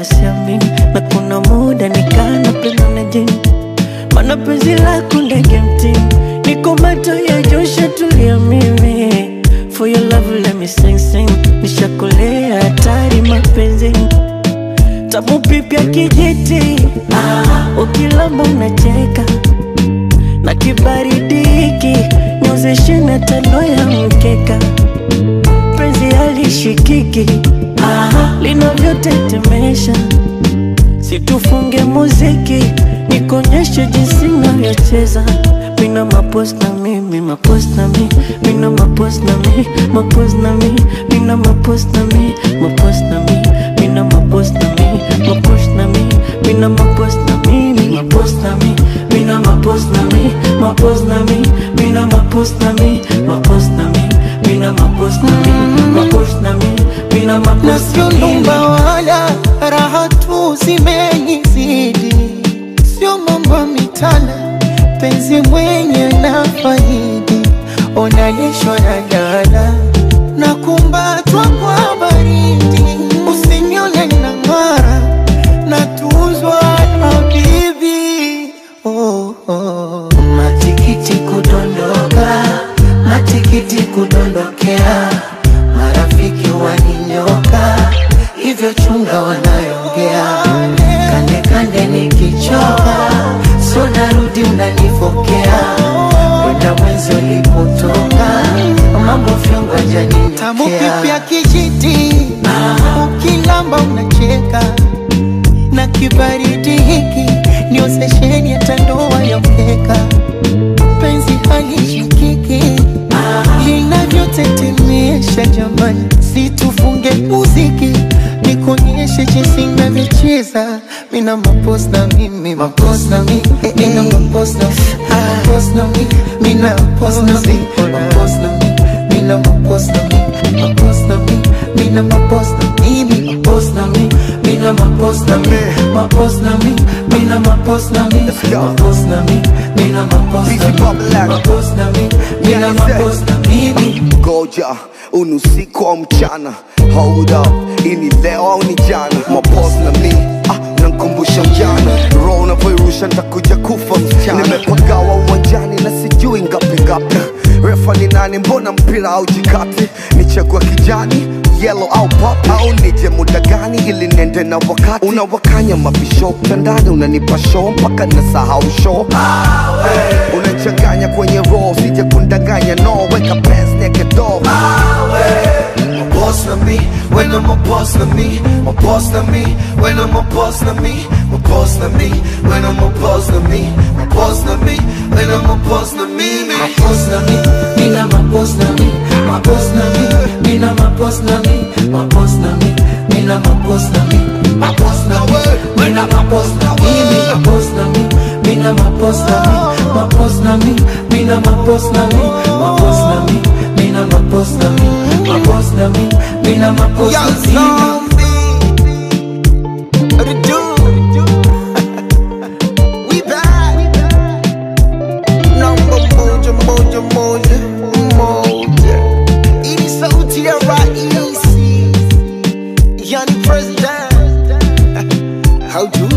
kama siamini. Na kuna muda nikana penda na jini, mana penzi lako ndege mtini. Niko macho ya Joshua tulia mimi. For your love let me sing sing. Nishakolea hatari mapenzini, tamu pipi ya kijiti. Ukilamba unacheka na kibaridi hiki, nyozeshe na tano ya mkeka. Penzi halishikiki, linavyotetemesha. Situfunge muziki, nikonyeshe jinsi navyocheza. Mina mapost na mi, mi mapost na mi. Mina mapost na mi, mapost na mi. Mina mapost na mi, mapost na mi. Mina mapost na mi, mapost na mi. Mina mapost na mi, mi mapost na mi. Mina mapost na mi, mapost na mi. Mina mapost na mi, mapost na mi. Mina mapost na mi, mapost na mi. Mina mapost na mi. Sio numba wala raha tu zimenizidi, sio mambo mitana, penzi mwenye na faidi. Onalishwa na gala na kumbatwa kwa baridi, usinione na ngara na tuzwa na bibi. Oh, oh. Matikiti kudondoka, matikiti kudondokea, marafiki waninyoka, hivyo chunga wanayongea. Kande kande nikichoka, so narudi unanifokea. Wenda mwenzo lipotoka, mambo fyongo janini. Tamu pipi ya kijiti, ukilamba unacheka. Na kibaridi hiki, ndio sesheni ya tandoa ya mkeka. Penzi halishikiki, linavyotetemesha jamani. Situfunge muziki, nikonyeshe jinsi navyocheza. Mina mapost na mi, mapost na mi. Mina mapost na mi, mapost na mi. Mina mapost na mi, mapost na mi. Mina mapost na mi, mapost na mi. Mina mapost na mi, mapost na mi. Mina mapost na mi, mapost na mi. Mina mapost na mi, mapost na mi. Mina mapost na mi, mapost na mi. Mina mapost na mi. Goja, unusiku au mchana. Hold up, ini leo au ni jana. Mapost na mi, nankumbusha ujana. Roho unavyoirusha nitakuja kufa msichana. Nimepagawa uwanjani na sijui ngapi ngapi. Refa ni nani, mbona mpira au jikati? Nichagua kijani, yellow au pop, au nije muda gani ili nende na wakati? Unawakanya mabisho, mtandani unanipa show mpaka nasahau show. Unachanganya kwenye roll, sije kundanganya no. Weka pants naked dog. Boss na me, when I'm a boss na me, my boss na me, when I'm a boss na me, my boss na me, when I'm a boss na me, my boss na me, when I'm a boss na me, my boss na me, mina my boss na me, my boss na me, mina my boss na me, my boss na me, mina my boss na me, my boss na me, mina my boss na me, my boss na me, mina my boss na me, my boss na me, mina my boss na me, my boss na me, mina my boss na me, my boss na me, mina my boss na me. President, how do